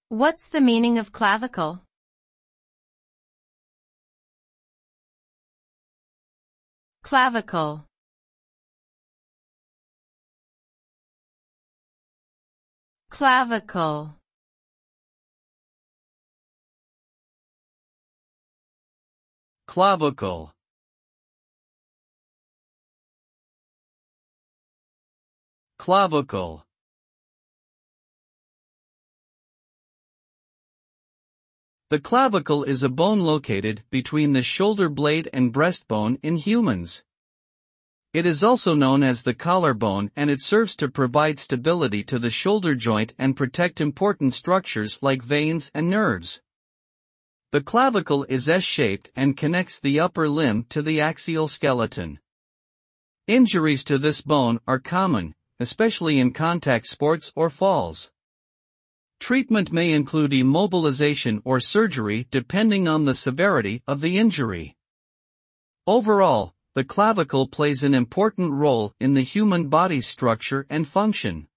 What's the meaning of clavicle? Clavicle. Clavicle. Clavicle. Clavicle. The clavicle is a bone located between the shoulder blade and breastbone in humans. It is also known as the collarbone, and it serves to provide stability to the shoulder joint and protect important structures like veins and nerves. The clavicle is S-shaped and connects the upper limb to the axial skeleton. Injuries to this bone are common, especially in contact sports or falls. Treatment may include immobilization or surgery depending on the severity of the injury. Overall, the clavicle plays an important role in the human body's structure and function.